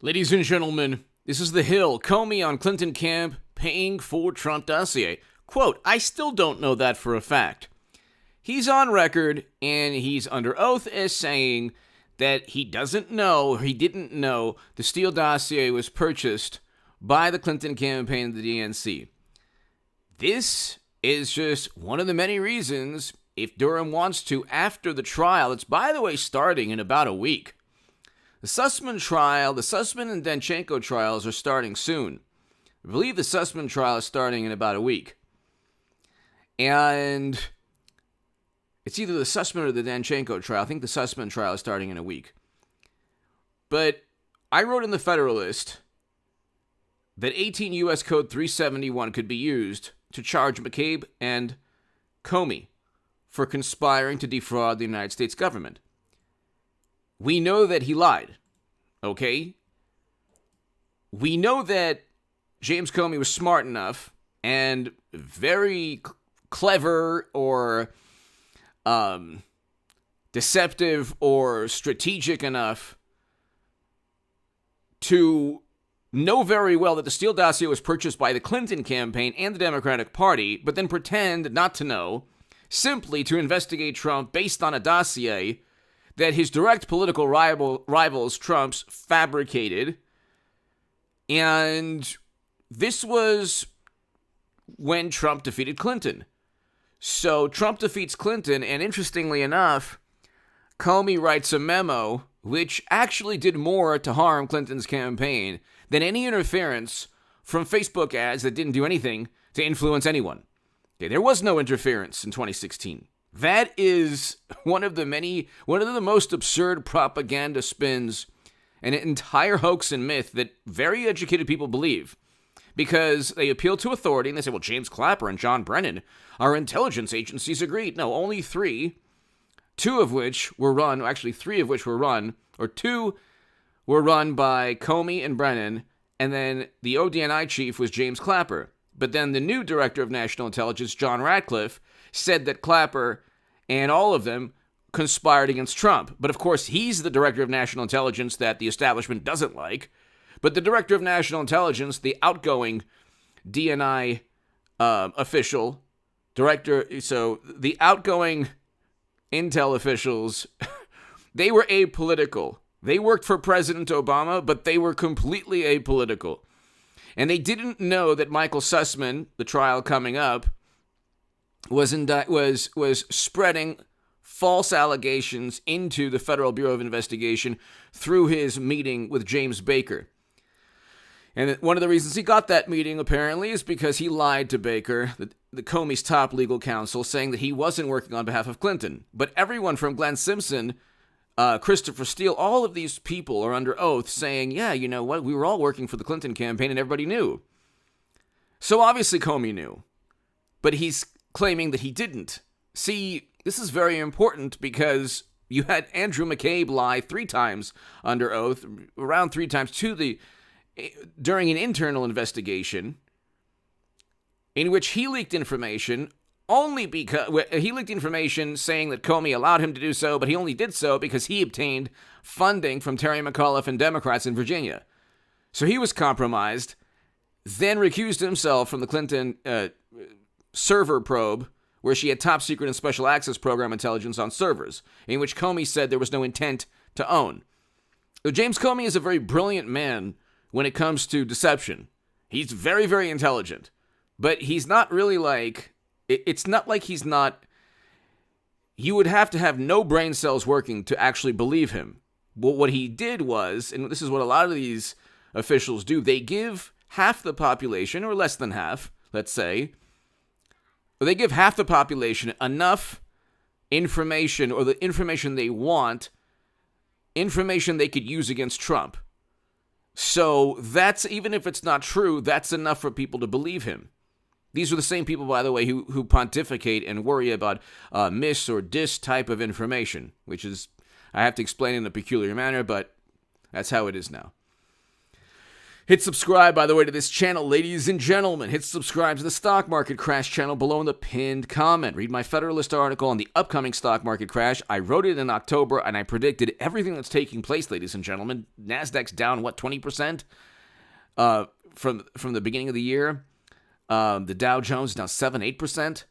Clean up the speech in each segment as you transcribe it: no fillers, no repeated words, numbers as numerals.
Ladies and gentlemen, this is The Hill. Comey on Clinton camp paying for Trump dossier. Quote, I still don't know that for a fact. He's on record and he's under oath as saying that he didn't know the Steele dossier was purchased by the Clinton campaign and the DNC. This is just one of the many reasons, if Durham wants to, after the trial, it's by the way starting in about a week. The Sussman Trial, the Sussman and Danchenko trials are starting soon. I believe the Sussman trial is starting in about a week. And it's either the Sussman or the Danchenko trial. I think the Sussman trial is starting in a week. But I wrote in the Federalist that 18 U.S. Code 371 could be used to charge McCabe and Comey for conspiring to defraud the United States government. We know that he lied, okay? We know that James Comey was smart enough and very clever or deceptive or strategic enough to know very well that the Steele dossier was purchased by the Clinton campaign and the Democratic Party, but then pretend not to know, simply to investigate Trump based on a dossier that his direct political rivals, Trump's, fabricated. And this was when Trump defeated Clinton. So Trump defeats Clinton, and interestingly enough, Comey writes a memo which actually did more to harm Clinton's campaign than any interference from Facebook ads that didn't do anything to influence anyone. Okay, there was no interference in 2016. That is one of the most absurd propaganda spins, an entire hoax and myth that very educated people believe, because they appeal to authority and they say, well, James Clapper and John Brennan, our intelligence agencies agreed. No, only three of which were run by Comey and Brennan, and then the ODNI chief was James Clapper. But then the new director of national intelligence, John Ratcliffe, said that Clapper and all of them conspired against Trump. But of course, he's the director of national intelligence that the establishment doesn't like. But the director of national intelligence, the outgoing DNI official, the outgoing intel officials, they were apolitical. They worked for President Obama, but they were completely apolitical. And they didn't know that Michael Sussman, the trial coming up, was spreading false allegations into the Federal Bureau of Investigation through his meeting with James Baker. And one of the reasons he got that meeting, apparently, is because he lied to Baker, the Comey's top legal counsel, saying that he wasn't working on behalf of Clinton. But everyone from Glenn Simpson, Christopher Steele, all of these people are under oath saying, yeah, you know what, we were all working for the Clinton campaign and everybody knew. So obviously Comey knew, but he's claiming that he didn't. See, this is very important because you had Andrew McCabe lie 3 times under oath, around 3 times during an internal investigation in which he leaked information only because he leaked information saying that Comey allowed him to do so, but he only did so because he obtained funding from Terry McAuliffe and Democrats in Virginia. So he was compromised, then recused himself from the Clinton server probe, where she had top secret and special access program intelligence on servers, in which Comey said there was no intent to own. So James Comey is a very brilliant man when it comes to deception. He's very, very intelligent, but he's not really like... It's not like he's not... You would have to have no brain cells working to actually believe him. But what he did was, and this is what a lot of these officials do, they give half the population, or less than half, let's say, or they give half the population enough information, or the information they want, information they could use against Trump. So that's, even if it's not true, that's enough for people to believe him. These are the same people, by the way, who pontificate and worry about mis or dis type of information, which is, I have to explain in a peculiar manner, but that's how it is now. Hit subscribe, by the way, to this channel, ladies and gentlemen. Hit subscribe to the Stock Market Crash channel below in the pinned comment. Read my Federalist article on the upcoming stock market crash. I wrote it in October, and I predicted everything that's taking place, ladies and gentlemen. Nasdaq's down, 20%? From the beginning of the year. The Dow Jones is down 7-8%.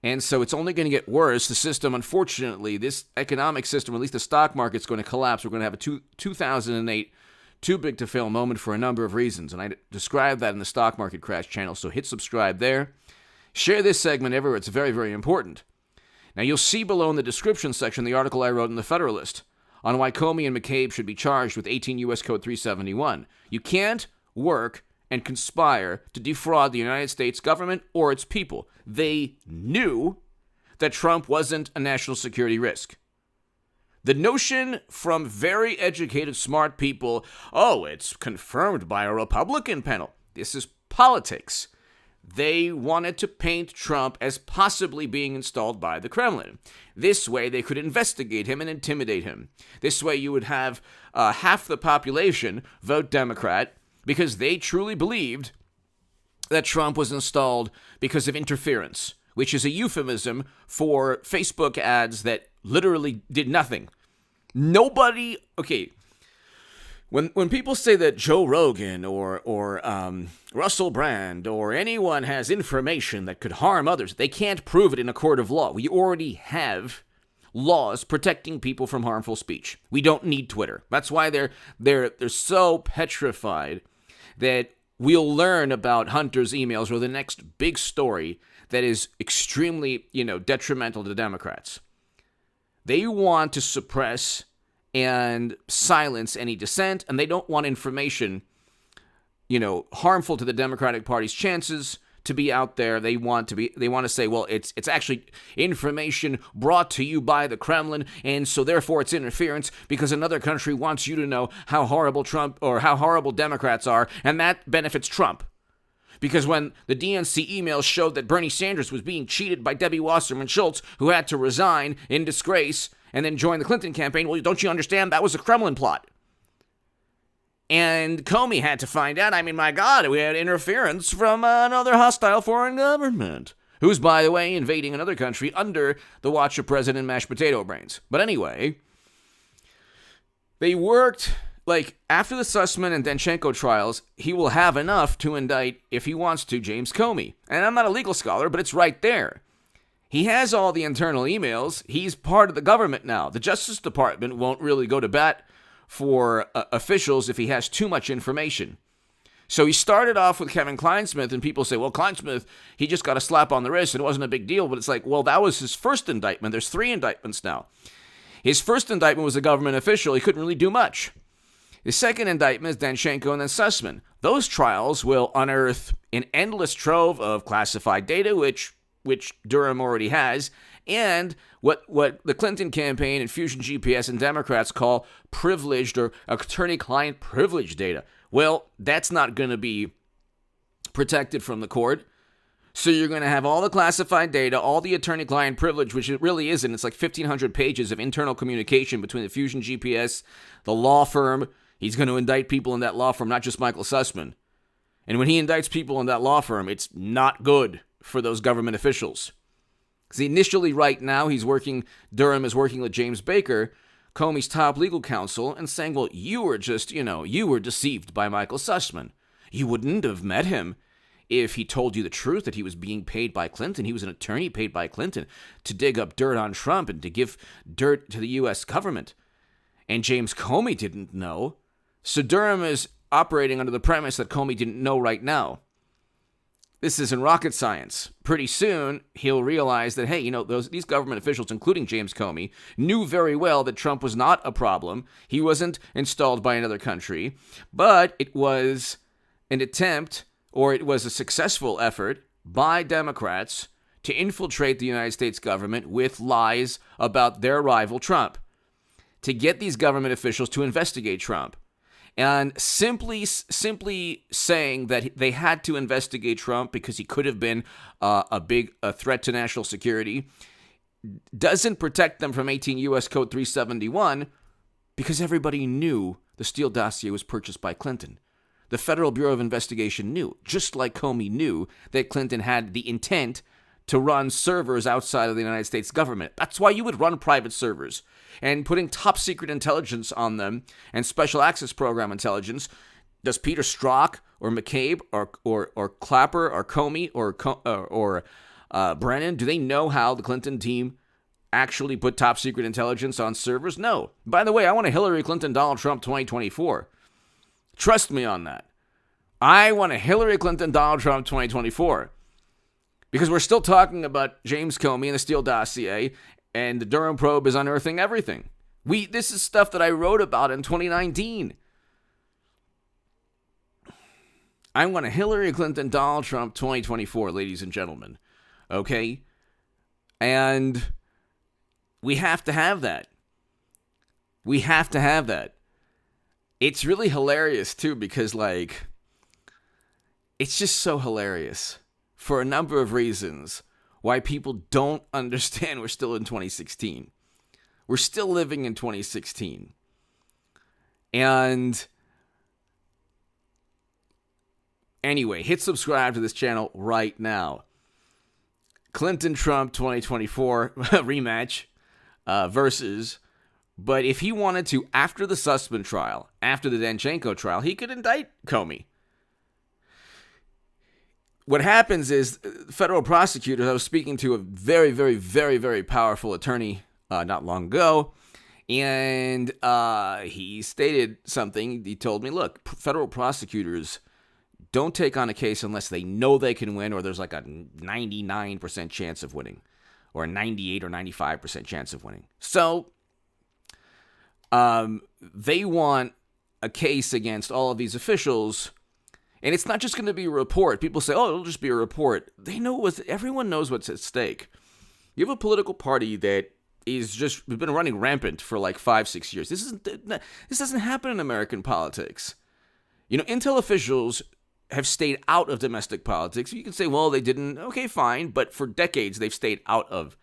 And so it's only going to get worse. The system, unfortunately, this economic system, or at least the stock market's going to collapse. We're going to have a 2008 too big to fail moment for a number of reasons, and I describe that in the Stock Market Crash channel, so hit subscribe there. Share this segment everywhere. It's very, very important. Now, you'll see below in the description section the article I wrote in the Federalist on why Comey and McCabe should be charged with 18 U.S. Code 371. You can't work and conspire to defraud the United States government or its people. They knew that Trump wasn't a national security risk. The notion from very educated, smart people, oh, it's confirmed by a Republican panel. This is politics. They wanted to paint Trump as possibly being installed by the Kremlin. This way, they could investigate him and intimidate him. This way, you would have half the population vote Democrat because they truly believed that Trump was installed because of interference, which is a euphemism for Facebook ads that literally did nothing. Nobody, okay, when people say that Joe Rogan or Russell Brand or anyone has information that could harm others, they can't prove it in a court of law. We already have laws protecting people from harmful speech. We don't need Twitter. That's why they're so petrified that we'll learn about Hunter's emails or the next big story that is extremely, detrimental to Democrats. They want to suppress and silence any dissent, and they don't want information, harmful to the Democratic Party's chances to be out there. They want to say, well, it's actually information brought to you by the Kremlin, and so therefore it's interference because another country wants you to know how horrible Trump or how horrible Democrats are, and that benefits Trump. Because when the DNC emails showed that Bernie Sanders was being cheated by Debbie Wasserman Schultz, who had to resign in disgrace and then join the Clinton campaign, well, don't you understand? That was a Kremlin plot. And Comey had to find out, my God, we had interference from another hostile foreign government, who's, by the way, invading another country under the watch of President Mashed Potato Brains. But anyway, they worked... after the Sussman and Danchenko trials, he will have enough to indict, if he wants to, James Comey. And I'm not a legal scholar, but it's right there. He has all the internal emails. He's part of the government now. The Justice Department won't really go to bat for officials if he has too much information. So he started off with Kevin Kleinsmith, and people say, well, Kleinsmith, he just got a slap on the wrist. It wasn't a big deal. But it's like, well, that was his first indictment. There's 3 indictments now. His first indictment was a government official. He couldn't really do much. The second indictment is Danchenko and then Sussman. Those trials will unearth an endless trove of classified data, which Durham already has, and what the Clinton campaign and Fusion GPS and Democrats call privileged or attorney-client privilege data. Well, that's not going to be protected from the court. So you're going to have all the classified data, all the attorney-client privilege, which it really isn't. It's like 1,500 pages of internal communication between the Fusion GPS, the law firm. He's going to indict people in that law firm, not just Michael Sussman. And when he indicts people in that law firm, it's not good for those government officials. Because initially, right now, Durham is working with James Baker, Comey's top legal counsel, and saying, well, you were deceived by Michael Sussman. You wouldn't have met him if he told you the truth, that he was being paid by Clinton. He was an attorney paid by Clinton to dig up dirt on Trump and to give dirt to the U.S. government. And James Comey didn't know. So Durham is operating under the premise that Comey didn't know right now. This isn't rocket science. Pretty soon, he'll realize that, hey, these government officials, including James Comey, knew very well that Trump was not a problem. He wasn't installed by another country. But it was an attempt, or it was a successful effort by Democrats to infiltrate the United States government with lies about their rival Trump, to get these government officials to investigate Trump. And simply saying that they had to investigate Trump because he could have been a threat to national security doesn't protect them from 18 U.S. Code 371, because everybody knew the Steele dossier was purchased by Clinton. The Federal Bureau of Investigation knew, just like Comey knew, that Clinton had the intent to run servers outside of the United States government. That's why you would run private servers. And putting top secret intelligence on them and special access program intelligence, does Peter Strzok or McCabe or Clapper or Comey or Brennan, do they know how the Clinton team actually put top secret intelligence on servers? No. By the way, I want a Hillary Clinton, Donald Trump 2024. Trust me on that. I want a Hillary Clinton, Donald Trump 2024. Because we're still talking about James Comey and the Steele dossier, and the Durham probe is unearthing everything. This is stuff that I wrote about in 2019. I want a Hillary Clinton, Donald Trump 2024, ladies and gentlemen. Okay? And we have to have that. We have to have that. It's really hilarious, too, because, it's just so hilarious for a number of reasons why people don't understand we're still in 2016. We're still living in 2016. And anyway, hit subscribe to this channel right now. Clinton-Trump 2024 rematch versus... But if he wanted to, after the Sussman trial, after the Danchenko trial, he could indict Comey. What happens is federal prosecutors, I was speaking to a very, very, very, very powerful attorney not long ago, and he stated something. He told me, look, federal prosecutors don't take on a case unless they know they can win, or there's like a 99% chance of winning, or a 98 or 95% chance of winning. So they want a case against all of these officials, and it's not just going to be a report. People say, oh, it'll just be a report. Everyone knows what's at stake. You have a political party that is just been running rampant for like 5-6 years. This doesn't happen in American politics. Intel officials have stayed out of domestic politics. You can say, well, they didn't. Okay, fine. But for decades, they've stayed out of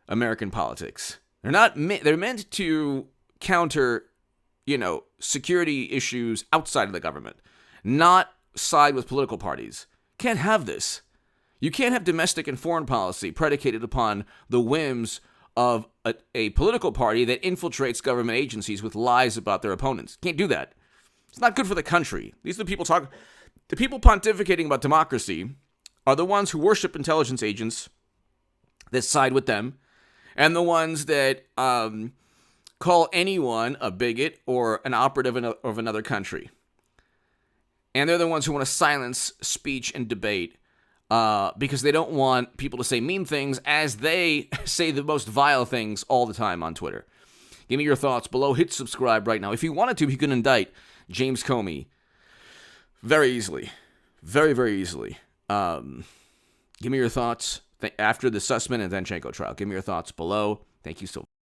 American politics. They're meant to counter, security issues outside of the government, not side with political parties. Can't have this. You can't have domestic and foreign policy predicated upon the whims of a political party that infiltrates government agencies with lies about their opponents. Can't do that. It's not good for the country. These are the people the people pontificating about democracy are the ones who worship intelligence agents that side with them, and the ones that call anyone a bigot or an operative of another country. And they're the ones who want to silence speech and debate because they don't want people to say mean things, as they say the most vile things all the time on Twitter. Give me your thoughts below. Hit subscribe right now. If you wanted to, you can indict James Comey very easily. Very, very easily. Give me your thoughts after the Sussman and Danchenko trial. Give me your thoughts below. Thank you so much.